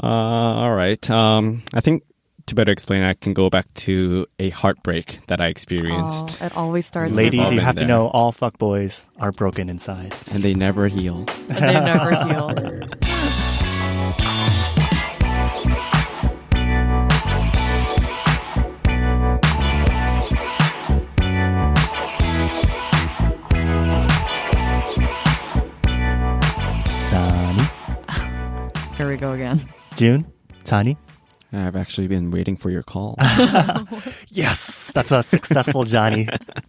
All right. I think to better explain, I can go back to a heartbreak that I experienced. It always starts Ladies, with you have to there. know all fuckboys are broken inside. And they never heal. and they never heal. zzZani, Here we go again. Joon, zzZani. I've actually been waiting for your call. Yes, that's a successful Johnny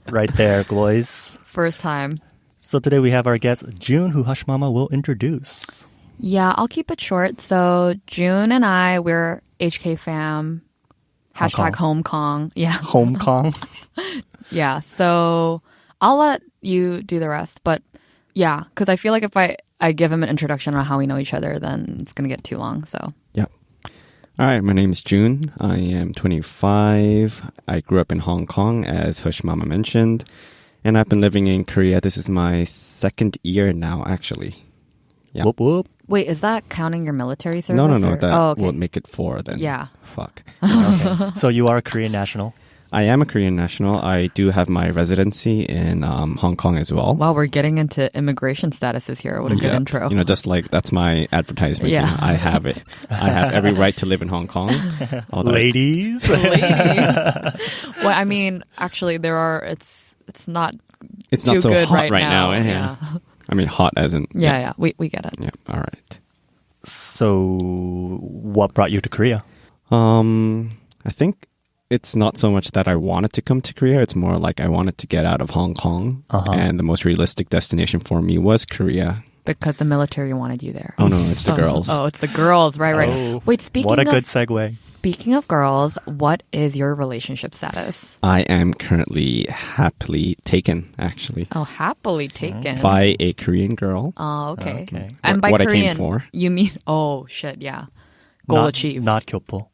right there, boys. First time. So today we have our guest, Joon, who Hush Mama will introduce. Yeah, I'll keep it short. So Joon and I, we're HK fam. Hashtag Hong Kong. Yeah. Hong Kong. Yeah. So I'll let you do the rest. But yeah, because I feel like if I give him an introduction on how we know each other, then it's going to get too long. So Yeah. All right, my name is Joon. I am 25. I grew up in Hong Kong, as Hush Mama mentioned. And I've been living in Korea. This is my second year now, actually. Yeah. Whoop whoop. wait, is that counting your military service? No. or- That oh, okay. will make it 4 then. Yeah. Fuck. Okay. So you are a Korean national. I am a Korean national. I do have my residency in Hong Kong as well. Wow, we're getting into immigration statuses here. What a good Yep. intro. You know, just like that's my advertisement. Yeah. You know, I have it. I have every right to live in Hong Kong. Although- Ladies. Well, I mean, actually, it's not It's too not so good hot right now. Yeah. I mean, hot as in. Yeah, we get it. Yeah. All right. So what brought you to Korea? I think it's not so much that I wanted to come to Korea. It's more like I wanted to get out of Hong Kong. Uh-huh. And the most realistic destination for me was Korea. Because the military wanted you there. Oh, no, it's the girls. Oh, it's the girls. Right. Oh, Wait, speaking what a of good segue. speaking of girls, what is your relationship status? I am currently happily taken, actually, Oh, happily taken. by a Korean girl. Oh, okay. Okay. And by What I came Korean, for. you mean? Oh shit, yeah. Goal achieved. Not Kyopo.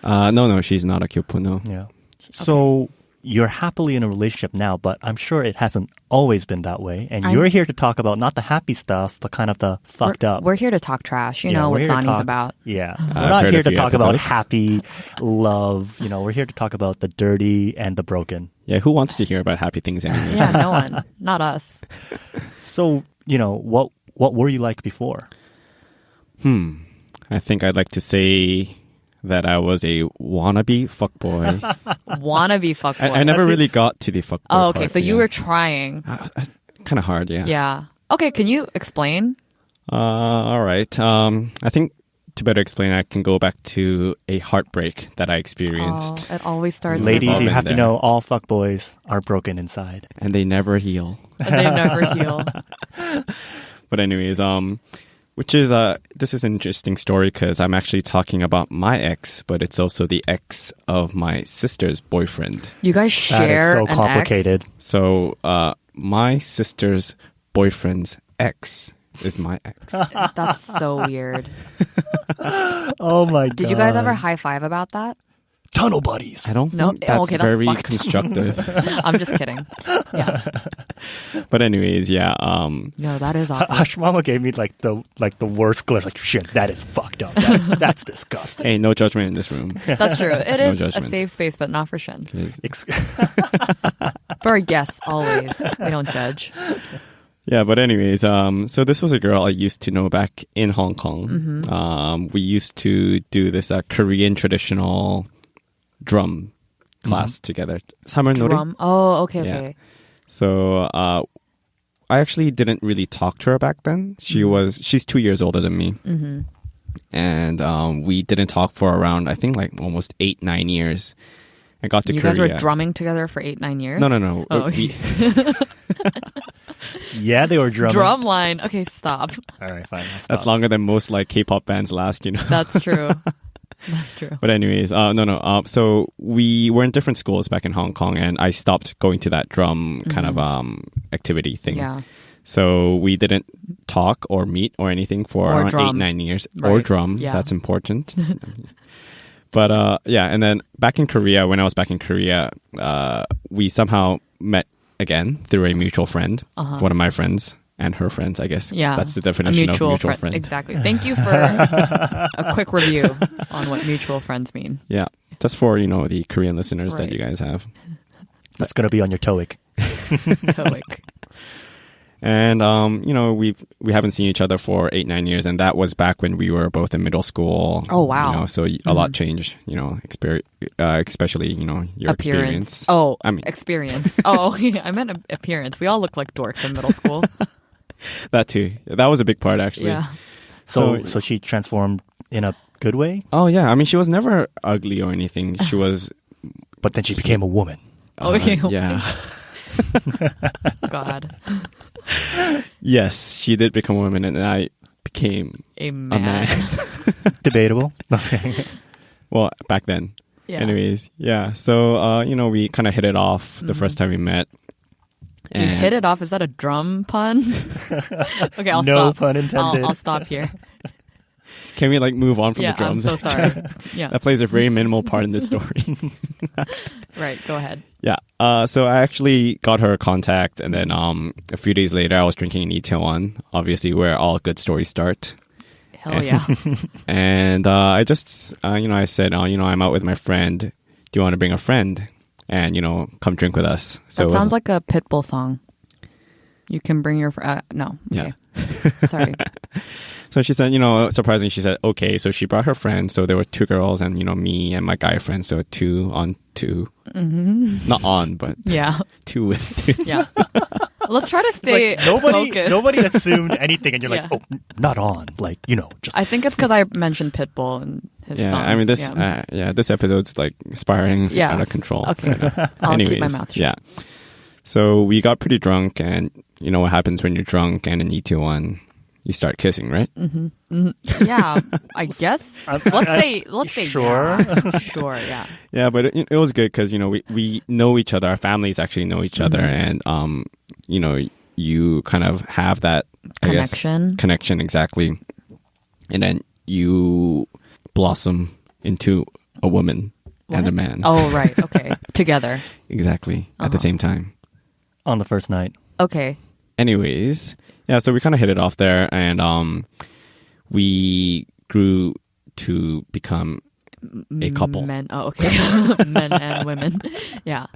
No, she's not a kyopo, no. Yeah. So you're happily in a relationship now, but I'm sure it hasn't always been that way. And you're here to talk about not the happy stuff, but kind of the fucked up. We're here to talk trash. You Yeah, know we're what here to Zani's talk- about. Yeah. I've We're not heard here a to few talk about episodes. happy love. We're here to talk about the dirty and the broken. Yeah, who wants to hear about happy things anyway? Yeah, no one, not us. So, what were you like before? I think I'd like to say that I was a wannabe fuckboy. Wannabe fuckboi. I never really got to the fuckboy Oh, okay. part, So you yeah. were trying. Kind of hard, yeah. Yeah. Okay. Can you explain? All right. I think to better explain, I can go back to a heartbreak that I experienced. It always starts. Ladies, with you been have to there. know all fuckboys are broken inside. And they never heal. and they never heal. But anyways, this is an interesting story because I'm actually talking about my ex, but it's also the ex of my sister's boyfriend. You guys That is share so an complicated. So my sister's boyfriend's ex is my ex. Ex. That's so weird. Oh my god. Did you guys ever high five about that? Tunnel buddies. I don't No, think that's okay, that's very fucked. constructive. I'm just kidding. Yeah. But anyways, yeah. No, that is awkward. Hush Mama gave me like the worst glare. Like, shit, that is fucked up. That's disgusting. Hey, no judgment in this room. That's true. It No is a judgment. safe space, but not for Shin. Ex- For our guests, always. We don't judge. Yeah, but anyways, so this was a girl I used to know back in Hong Kong. We used to do this Korean traditional drum class together. Samarnori. Drum. Oh, okay, Yeah. okay. So I actually didn't really talk to her back then. She's 2 years older than me. Mm-hmm. And we didn't talk for around, I think, like almost 8-9 years. I got to You Korea. guys were drumming together for 8-9 years? No. Oh, yeah, they were drumming. Drum line. Okay, stop. All right, fine. I'll That's stop. longer than most like K-pop bands last, That's true. That's true. But anyways, no. So we were in different schools back in Hong Kong, and I stopped going to that drum kind of activity thing. Yeah. So we didn't talk or meet or anything for Or around drum. 8-9 years. Or Right. drum. Yeah. That's important. But yeah, and then back in Korea, when I was back in Korea, we somehow met again through a mutual friend, one of my friends. and her friends, I guess. Yeah. That's the definition of mutual friend. Exactly. Thank you for a quick review on what mutual friends mean. Yeah. Just for, the Korean listeners that Right. you guys have. That's going to be on your TOEIC. TOEIC. And, we haven't seen each other for 8-9 years. And that was back when we were both in middle school. Oh, wow. So a lot changed, especially, your experience. Oh, experience. Oh, I meant appearance. We all look like dorks in middle school. That too. That was a big part, actually. Yeah. So she transformed in a good way, Oh, yeah. I mean, she was never ugly or anything. She was... but then she became a woman. Okay. Yeah. God. Yes, she did become a woman, and I became A a man. man. Debatable. Well, back then. Yeah. Anyways, yeah. So, we kind of hit it off the first time we met. You hit it off. Is that a drum pun? Okay, I'll No stop. pun intended. I'll stop here. Can we move on from Yeah, the drums? I'm so sorry. Yeah. That plays a very minimal part in this story. Right, go ahead. Yeah. So I actually got her contact, and then a few days later, I was drinking in Itaewon, obviously where all good stories start. Hell yeah. And I just, I said, I'm out with my friend. Do you want to bring a friend? And, come drink with us. So That sounds like a Pitbull song. You can bring your... no. Okay. Yeah. Sorry. So she said, surprisingly, she said, okay. So she brought her friends. So there were 2 girls and, me and my guy friend. So 2 on 2. Mm-hmm. Not on, but Yeah. 2 with 2. Yeah. Let's try to stay focused. Nobody assumed anything, and you're Yeah. like, oh, not on. Like, just... I think it's because I mentioned Pitbull and his Yeah, songs. I mean, this episode's spiraling out of control. Okay. I'll keep my Anyways, mouth shut. yeah. So we got pretty drunk, and you know what happens when you're drunk and in E21, you start kissing, right? Yeah, I guess. Let's say Sure. yeah. Sure, yeah. Yeah, but it was good because, we know each other. Our families actually know each other. And, you kind of have that connection, exactly. And then you blossom into a woman and a man. Oh, right. Okay. Together. Exactly. At the same time. On the first night. Okay. Anyways, yeah, so we kind of hit it off there, and we grew to become a couple. Men. Oh, okay. Men and women. Yeah.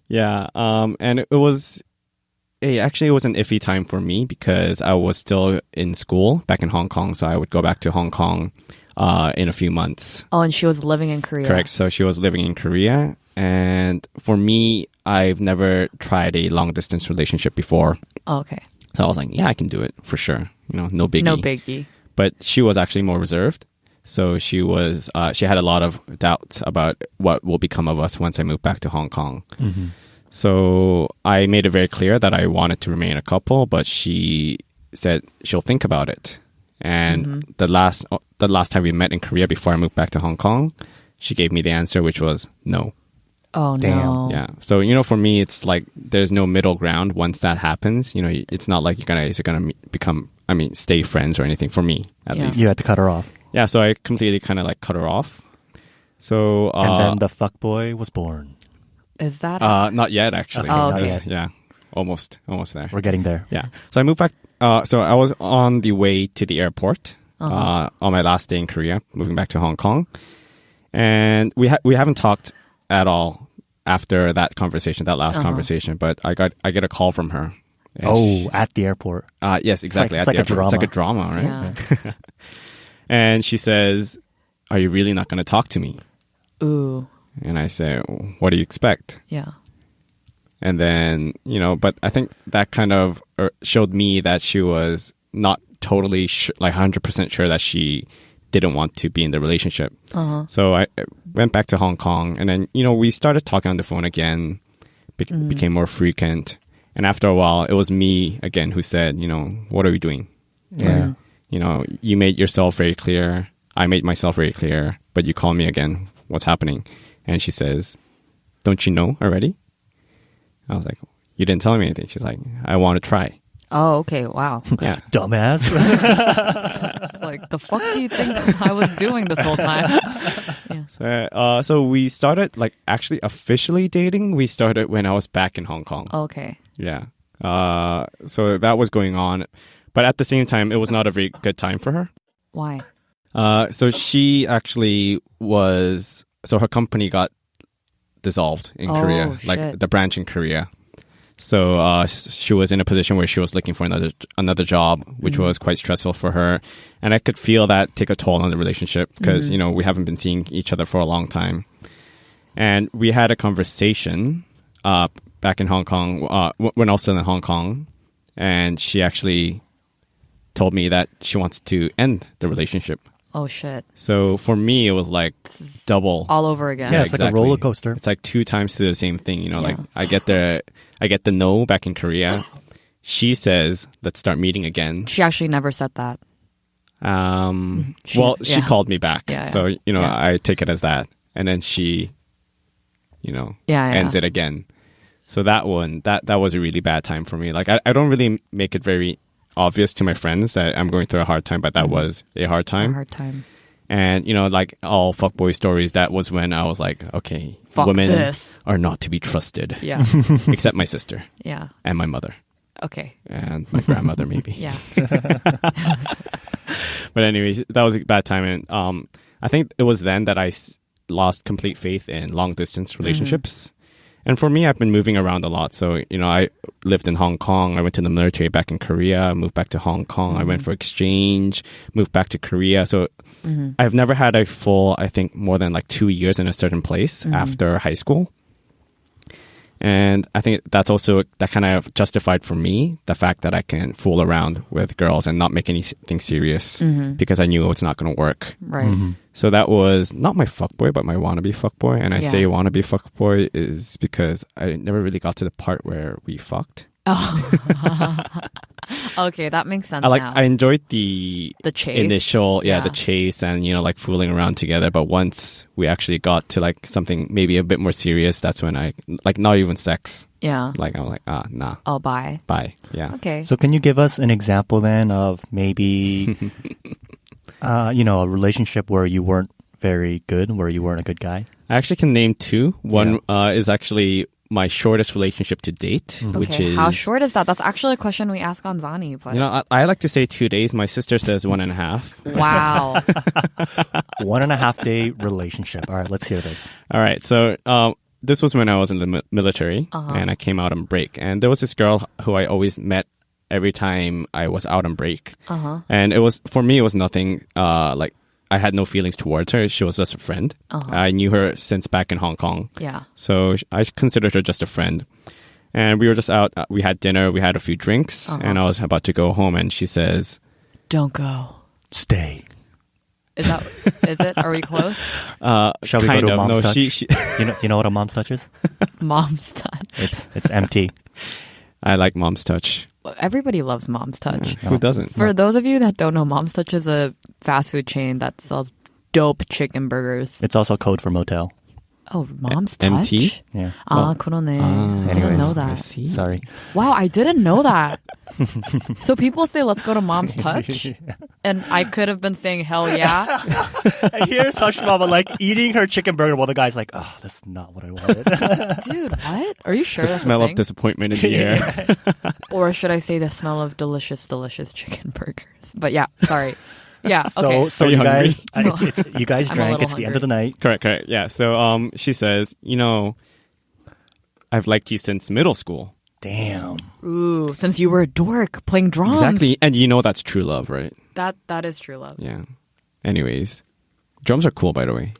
Yeah, and it was actually it was an iffy time for me because I was still in school back in Hong Kong, so I would go back to Hong Kong in a few months. Oh, and she was living in Korea. Correct. So she was living in Korea, and for me, I've never tried a long distance relationship before. Oh, okay. So I was like, yeah, I can do it for sure. No biggie. No biggie. But she was actually more reserved. So she was, she had a lot of doubts about what will become of us once I move back to Hong Kong. Mm-hmm. So I made it very clear that I wanted to remain a couple, but she said she'll think about it. And the last time we met in Korea before I moved back to Hong Kong, she gave me the answer, which was no. Oh, Damn. no. Yeah. So, for me, it's like there's no middle ground once that happens. It's not like you're gonna become, stay friends or anything, for me, at least. You had to cut her off. Yeah, so I completely kind of cut her off. So And then the fuckboy was born. Is that... not yet, actually. Okay, not yet. Yeah, almost there. We're getting there. Yeah. So I moved back. So I was on the way to the airport on my last day in Korea, moving back to Hong Kong, and we haven't talked at all after that last conversation. But I get a call from her. And At the airport. Yes, exactly. It's at like the a airport. drama. It's like a drama, right? Yeah. And she says, "Are you really not going to talk to me?" Ooh. And I say, "What do you expect?" Yeah. And then, but I think that kind of showed me that she was not totally 100% sure that she didn't want to be in the relationship. So I went back to Hong Kong, and then, we started talking on the phone again, became more frequent. And after a while, it was me again who said, what are we doing? Yeah. You made yourself very clear. I made myself very clear, but you call me again. What's happening? And she says, don't you know already? I was like, you didn't tell me anything. She's like, I want to try. Oh, okay. Wow. Yeah. Dumbass. Like, the fuck do you think I was doing this whole time? Yeah. So we started, actually officially dating. We started when I was back in Hong Kong. Okay. Yeah. So that was going on. But at the same time, it was not a very good time for her. Why? So she actually so her company got dissolved in Korea, like shit. the branch in Korea. So she was in a position where she was looking for another job, which was quite stressful for her. And I could feel that take a toll on the relationship because, you know, we haven't been seeing each other for a long time. And we had a conversation back in Hong Kong, when I was still in Hong Kong. And she actually told me that she wants to end the relationship. Oh, shit. So for me, it was like double. All over again. Yeah, it's like a roller coaster. It's like 2 times to the same thing. You know, Yeah. like I get the no back in Korea. She says, let's start meeting again. She actually never said that. She called me back. Yeah, yeah. So, you know, Yeah. I take it as that. And then she, you know, Yeah, yeah. ends it again. So that one, that was a really bad time for me. Like, I don't really make it very obvious to my friends that I'm going through a hard time, but that was a hard A time. hard time. And, you know, like all fuckboy stories, that was when I was like, okay, Fuck women this. are not to be trusted. Yeah. Except my sister Yeah. and my mother Okay. and my grandmother, maybe. Yeah. But anyways, that was a bad time. And I think it was then that I lost complete faith in long distance relationships. And for me, I've been moving around a lot. So, you know, I lived in Hong Kong. I went to the military back in Korea, moved back to Hong Kong. I went for exchange, moved back to Korea. So I've never had a full, I think, more than like 2 years in a certain place after high school. And I think that kind of justified for me the fact that I can fool around with girls and not make anything serious because I knew it's not going to work. Right. So that was not my fuckboy, but my wannabe fuckboy. And I say wannabe fuckboy is because I never really got to the part where we fucked. Oh. Okay, that makes sense now. I enjoyed the chase. initial, the chase and, you know, like fooling around together. But once we actually got to like something maybe a bit more serious, that's when I, like, not even sex. Yeah. Like, I'm like, nah. Oh, bye. Bye. Yeah. Okay. So can you give us an example then of maybe, you know, a relationship where you weren't very good, where you weren't a good guy? I actually can name 2. One is actually my shortest relationship to date, which is... How short is that? That's actually a question we ask on zzAni. But You know, I like to say 2 days. My sister says 1.5. wow. 1.5 day relationship. All right, let's hear this. All right. So this was when I was in the military and I came out on break. And there was this girl who I always met every time I was out on break. And for me, it was nothing like... I had no feelings towards her. She was just a friend. I knew her since back in Hong Kong. Yeah. So I considered her just a friend. And we were just out. We had dinner. We had a few drinks. And I was about to go home. And she says... Don't go. Stay. Is it? Are we close? Shall we go to a mom's touch? She You know what a mom's touch is? Mom's touch. It's empty. I like mom's touch. Everybody loves Mom's Touch. Who doesn't? For those of you that don't know, Mom's Touch is a fast food chain that sells dope chicken burgers. It's also code for motel. Oh, Mom's Touch? MT? Yeah. 그러네. I didn't anyways. know I that. see. Sorry. Wow, I didn't know that. So people say, let's go to Mom's Touch. And I could have been saying, hell yeah. And here's Hush Mama like eating her chicken burger while the guy's like, oh, that's not what I wanted. Dude, what? Are you sure The that's smell a of thing? disappointment in the air. Or should I say the smell of delicious, delicious chicken burgers? But yeah, sorry. Yeah, So, okay. so Are you you guys, hungry? it's you guys I'm a drank. little It's the end hungry. of the night. Correct. Yeah. So she says, you know, I've liked you since middle school. Damn. Ooh, since you were a dork playing drums. Exactly. And you know that's true love, right? That is true love. Yeah. Anyways, drums are cool, by the way.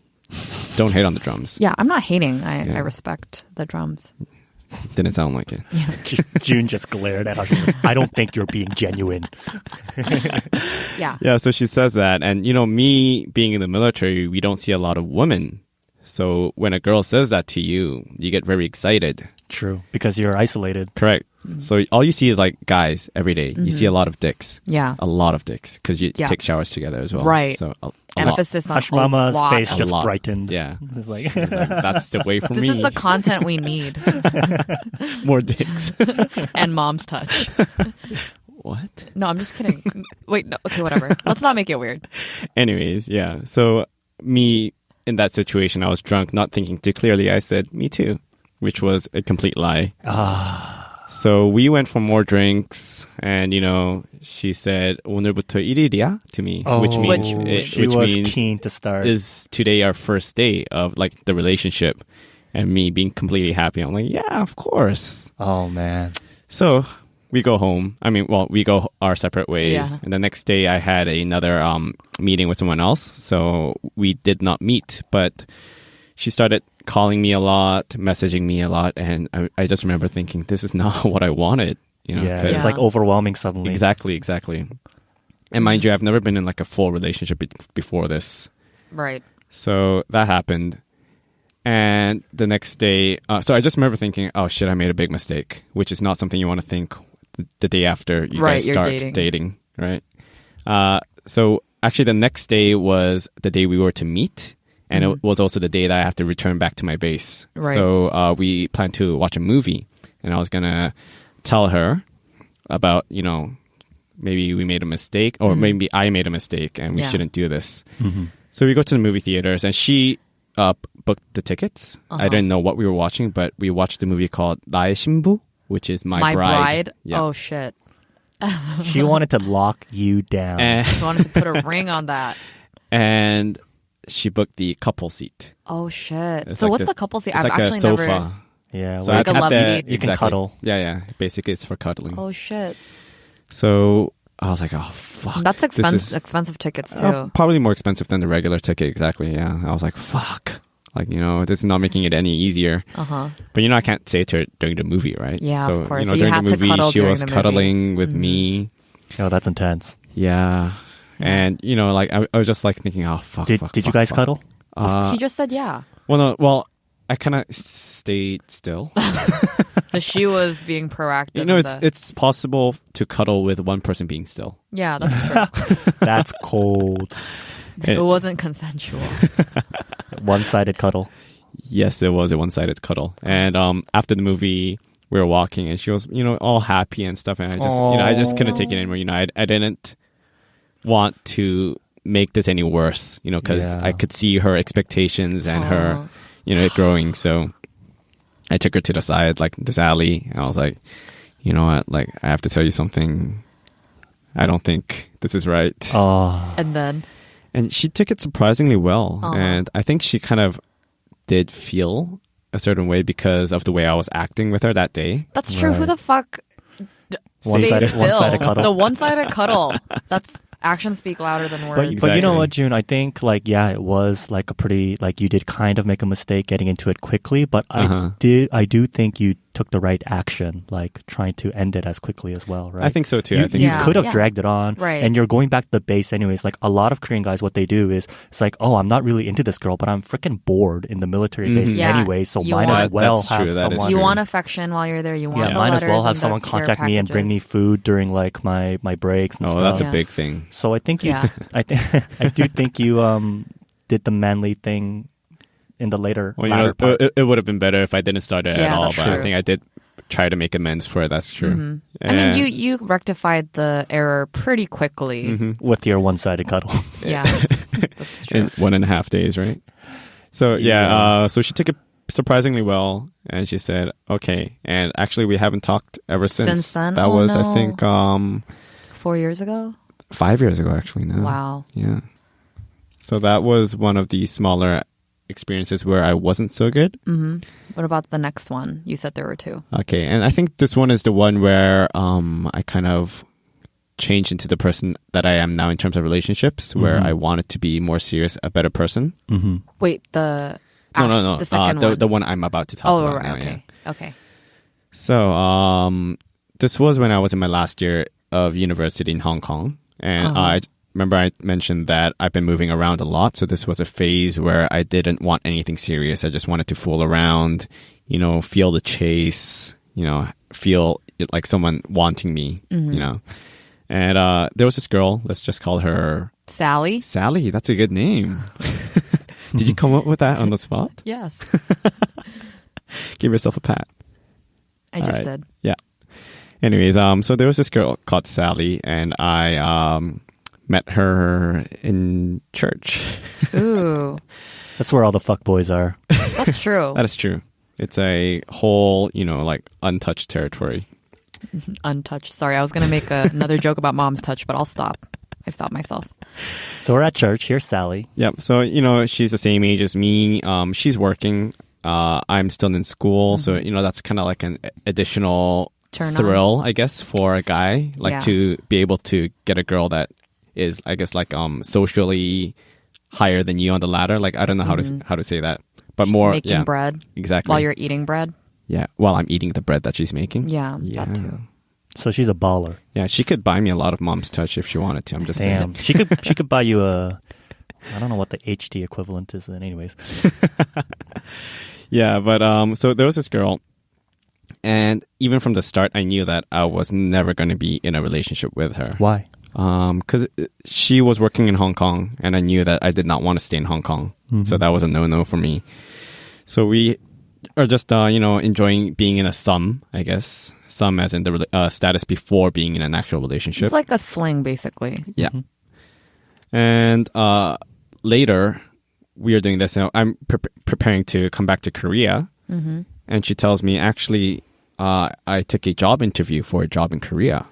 Don't hate on the drums. Yeah, I'm not hating. I Yeah. respect the drums. Didn't sound like it. June just glared at Hush. I don't think you're being genuine. Yeah. Yeah, so she says that. And, you know, me being in the military, we don't see a lot of women. So when a girl says that to you, you get very excited. True, because you're isolated. Correct. So all you see is like guys every day. You see a lot of dicks. Yeah. A lot of dicks because you Yeah. take showers together as well. Right. So a lot. Emphasis on Hush Mama's a lot. face A just lot. brightened. Yeah. It's like, It's like, that's the way for This me. is the content we need. More dicks. And Mom's Touch. What? No, I'm just kidding. Wait, no. Okay, whatever. Let's not make it weird. Anyways, yeah. So me in that situation, I was drunk, not thinking too clearly. I said, me too, which was a complete lie. So we went for more drinks, and she said "오늘부터 1일이야" to me, which means she was keen to start. Is today our first day of like the relationship, and me being completely happy. I'm like, yeah, of course. Oh man. So we go home. We go our separate ways. Yeah. And the next day I had another meeting with someone else, so we did not meet. But she started calling me a lot, messaging me a lot, and I just remember thinking, this is not what I wanted. It's like overwhelming suddenly. Exactly. And mind you, I've never been in like a full relationship before this. Right. So that happened. And the next day, so I just remember thinking, oh shit, I made a big mistake, which is not something you want to think the day after you guys start dating, right? So actually the next day was the day we were to meet. And it was also the day that I have to return back to my base. Right. So we planned to watch a movie. And I was going to tell her about, maybe we made a mistake, or maybe I made a mistake and we shouldn't do this. Mm-hmm. So we go to the movie theaters, and she booked the tickets. I didn't know what we were watching, but we watched the movie called 나의 신부, which is My Bride. Yeah. Oh, shit. She wanted to lock you down. She wanted to put a ring on that. And she booked the couple seat. Oh, shit. It's So like what's the couple seat? It's I've like actually a sofa. never... Yeah, So like a at love the- seat. You can cuddle. Yeah. Basically, it's for cuddling. Oh, shit. So I was like, oh, fuck. That's This is- expensive tickets, too. probably more expensive than the regular ticket, exactly, yeah. I was like, fuck. Like, this is not making it any easier. Uh-huh. But, I can't say it to her during the movie, right? Yeah, so, of course. So during you had the to movie, cuddle she during was the movie. cuddling with me. Oh, that's intense. Yeah. And, like, I was just like thinking, oh, fuck, Did fuck, you fuck, guys fuck. cuddle? He just said yeah. Well, I kind of stayed still. So she was being proactive. It's possible to cuddle with one person being still. Yeah, that's true. That's cold. It wasn't consensual. One-sided cuddle. Yes, it was a one-sided cuddle. And after the movie, we were walking, and she was, all happy and stuff. And I just couldn't take it anymore. I didn't want to make this any worse, because I could see her expectations and her, it growing. So I took her to the side, like this alley, and I was like, you know what? Like, I have to tell you something. I don't think this is right. Oh. And she took it surprisingly well. And I think she kind of did feel a certain way because of the way I was acting with her that day. That's true. Right. Who the fuck One-sided cuddle. The one-sided cuddle. That's actions speak louder than words. But you know what, Joon? I think it was like a pretty, you did kind of make a mistake getting into it quickly, but I do think you took the right action, trying to end it as quickly as well, right? I think so too. You could have dragged it on, right? And you're going back to the base anyways. Like a lot of Korean guys, what they do is it's like, oh, I'm not really into this girl, but I'm freaking bored in the military base anyway, so might as well have someone. You want affection while you're there. You want the might as letters well have and someone the care contact me and bring me food during my breaks and stuff. That's a big thing. So I think I do think you did the manly thing in the later part. It would have been better if I didn't start it at all, but true. I think I did try to make amends for it. That's true. Mm-hmm. I mean, you rectified the error pretty quickly with your one-sided cuddle. Yeah, that's true. In 1.5 days, right? So so she took it surprisingly well, and she said, okay. And actually, we haven't talked ever since. Since then? That was, I think, 4 years ago? 5 years ago, actually, now. Wow. Yeah. So that was one of the smaller experiences where I wasn't so good. Mm-hmm. What about the next one? You said there were 2. Okay, and I think this one is the one where I kind of changed into the person that I am now in terms of relationships, where I wanted to be more serious, a better person. Mm-hmm. Wait, no. The second one. The one I'm about to talk about now. Okay. Yeah. Okay. So this was when I was in my last year of university in Hong Kong. And I remember I mentioned that I've been moving around a lot. So this was a phase where I didn't want anything serious. I just wanted to fool around, feel the chase, feel like someone wanting me, And there was this girl, let's just call her... Sally? Sally, that's a good name. Did you come up with that on the spot? Yes. Give yourself a pat. I just did. Yeah. Anyways, so there was this girl called Sally, and I met her in church. Ooh. That's where all the fuckboys are. That's true. That is true. It's a whole, untouched territory. Untouched. Sorry, I was gonna make another joke about mom's touch, but I'll stop. I stopped myself. So we're at church. Here's Sally. Yep. So, she's the same age as me. She's working. I'm still in school. So, that's kind of like an additional thrill, I guess, for a guy. Like to be able to get a girl that is, I guess, like socially higher than you on the ladder. Like, I don't know how to say that. But she's more making bread. Exactly. While you're eating bread. Yeah. While I'm eating the bread that she's making. Yeah. That too. So she's a baller. Yeah, she could buy me a lot of mom's touch if she wanted to. I'm just saying. She could buy you a, I don't know what the HD equivalent is in anyways. Yeah, but so there was this girl, and even from the start, I knew that I was never going to be in a relationship with her. Why? Because she was working in Hong Kong, and I knew that I did not want to stay in Hong Kong. Mm-hmm. So that was a no-no for me. So we are just, enjoying being in a sum, I guess. Some as in the status before being in an actual relationship. It's like a fling, basically. Yeah. Mm-hmm. And later, we are doing this. Now, I'm preparing to come back to Korea. Mm-hmm. And she tells me, actually, I took a job interview for a job in Korea.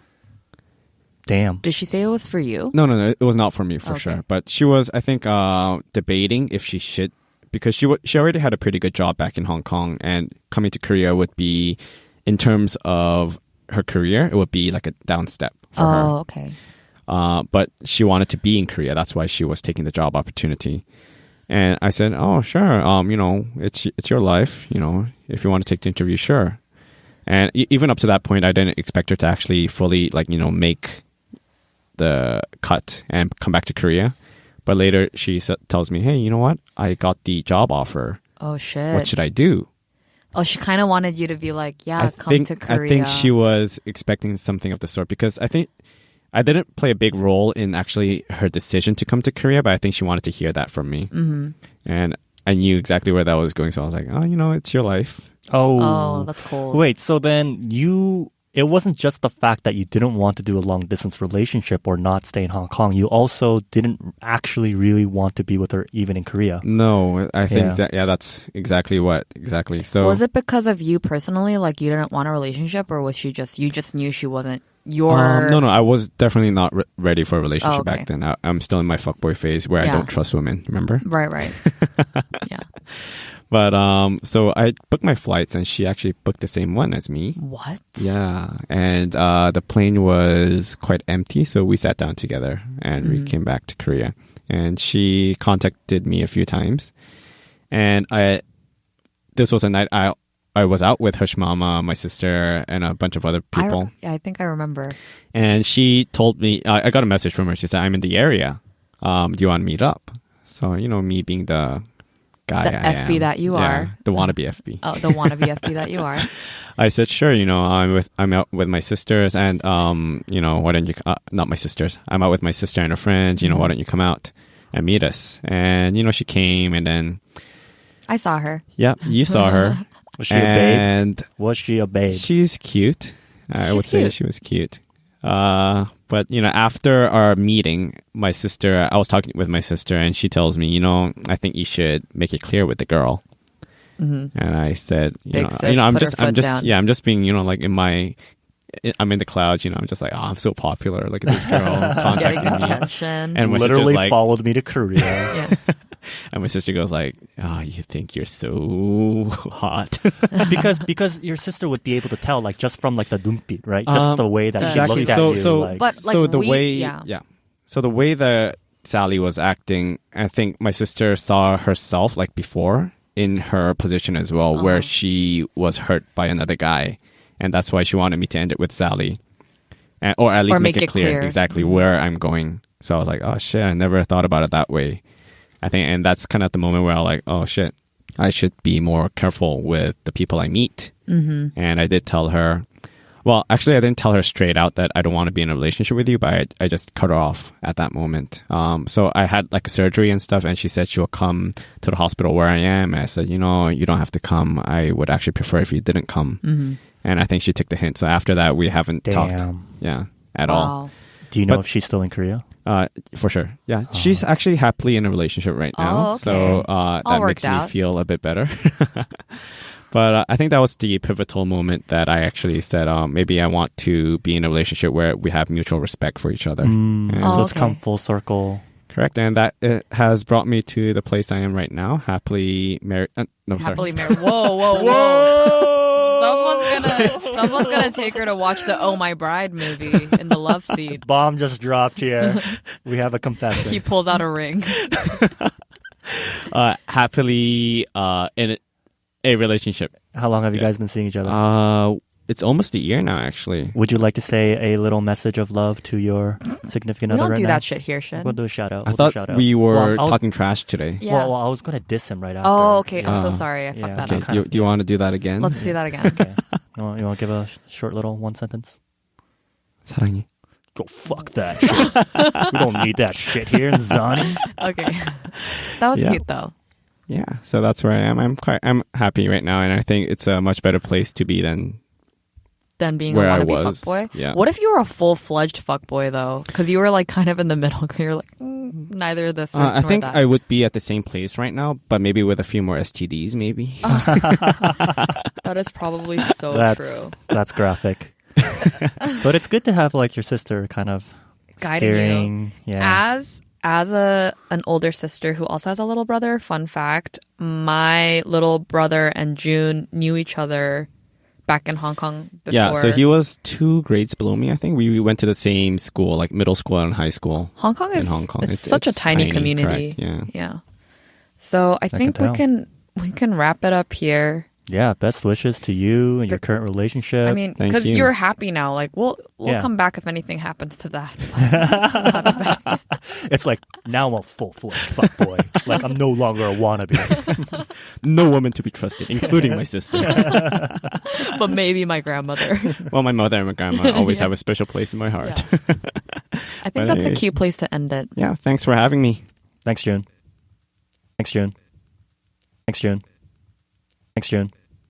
Damn. Did she say it was for you? No. It was not for me, for sure. But she was, I think, debating if she should. Because she already had a pretty good job back in Hong Kong. And coming to Korea would be... In terms of her career, it would be like a down step for her. Oh, okay. But she wanted to be in Korea. That's why she was taking the job opportunity. And I said, oh, sure. It's your life. If you want to take the interview, sure. And even up to that point, I didn't expect her to actually fully, make the cut and come back to Korea. But later she tells me, hey, you know what? I got the job offer. Oh, shit. What should I do? Oh, she kind of wanted you to be like, come to Korea. I think she was expecting something of the sort because I think I didn't play a big role in actually her decision to come to Korea, but I think she wanted to hear that from me. Mm-hmm. And I knew exactly where that was going, so I was like, oh, it's your life. Oh, that's cool. Wait, so then it wasn't just the fact that you didn't want to do a long-distance relationship or not stay in Hong Kong. You also didn't actually really want to be with her even in Korea. No, I think that's exactly. So was it because of you personally? Like you didn't want a relationship, or was you just knew she wasn't your... No, I was definitely not ready for a relationship back then. I'm still in my fuckboy phase where I don't trust women, remember? Right. Yeah. But so I booked my flights, and she actually booked the same one as me. What? Yeah, and the plane was quite empty, so we sat down together, and we came back to Korea. And she contacted me a few times, and this was a night I was out with Hush Mama, my sister, and a bunch of other people. I think I remember. And she told me, I got a message from her. She said, I'm in the area. Do you want to meet up? So, me being the guy the FB that you are. The wannabe FB. Oh, the wannabe FB that you are. I said, sure, I'm out with my sisters and, why don't you, not my sisters, I'm out with my sister and her friends, why don't you come out and meet us? And, she came and then. I saw her. Yeah, you saw her. Was she a babe? Was she a babe? She's cute. I would say she was cute. But, after our meeting, I was talking with my sister and she tells me, I think you should make it clear with the girl. Mm-hmm. And I said, I'm just being, I'm in the clouds, I'm just like, oh, I'm so popular. Look at this girl contacting me. Attention. And my literally like, followed me to Korea. Yeah. And my sister goes like, oh, you think you're so hot. because your sister would be able to tell, like, just from like the dumpit, right? Just the way that she looked at you. So the way that Sally was acting, I think my sister saw herself like before in her position as well, where she was hurt by another guy. And that's why she wanted me to end it with Sally. Or at least make it clear exactly where I'm going. So I was like, oh shit, I never thought about it that way. I think, and that's kind of the moment where I'm like, oh shit, I should be more careful with the people I meet. Mm-hmm. And I did tell her, well, actually I didn't tell her straight out that I don't want to be in a relationship with you, but I just cut her off at that moment. So I had like a surgery and stuff, and she said she'll come to the hospital where I am. And I said, you don't have to come. I would actually prefer if you didn't come. Mm-hmm. And I think she took the hint. So after that, we haven't talked. Yeah, at all. Do you know if she's still in Korea? For sure. Yeah. She's actually happily in a relationship right now. Oh, okay. So that makes me feel a bit better. But I think that was the pivotal moment that I actually said, maybe I want to be in a relationship where we have mutual respect for each other. So it's come full circle. Correct. And that it has brought me to the place I am right now, happily married. Happily married. Whoa. Someone's gonna take her to watch the Oh My Bride movie in the love seat. Bomb just dropped here. We have a confession. He pulls out a ring. Happily in a relationship. How long have you guys been seeing each other? It's almost a year now, actually. Would you like to say a little message of love to your significant We other don't right do now? that shit here, Shin. We'll do a shout out. I thought we were talking trash today. Yeah. Well, I was going to diss him right after. Oh, okay. I'm so sorry. I fucked that Okay. up. Do you want to do that again? Let's do that again. Okay. You want to give a short little one sentence? 사랑해. Go fuck that shit. We don't need that shit here in zzAni. Okay. That was cute, though. Yeah, so that's where I am. I'm happy right now, and I think it's a much better place to be than being where a I wannabe was. fuckboy. Yeah. What if you were a full-fledged fuckboy, though? Because you were like kind of in the middle. You're like, neither this nor I think that. I would be at the same place right now, but maybe with a few more STDs, maybe. That is probably so true. That's graphic. But it's good to have like your sister kind of Guiding steering. you. Yeah. As an older sister who also has a little brother, fun fact, my little brother and Joon knew each other back in Hong Kong before. Yeah, so he was 2 grades below me, I think. We went to the same school, like middle school and high school. Hong Kong is It's such a tiny community. Correct, Yeah. So I think we can wrap it up here. Yeah, best wishes to you and your current relationship. I mean, Thank because you. you're happy now. Like, we'll come back if anything happens to that. It's like, now I'm a full-fledged fuckboy. Like, I'm no longer a wannabe. No woman to be trusted, including my sister. But maybe my grandmother. Well, my mother and my grandma always have a special place in my heart. Yeah. I think that's a anyways. cute place to end it. Yeah, thanks for having me. Thanks, Joon. Thanks, Joon. Thanks, Joon. Thanks, Joon.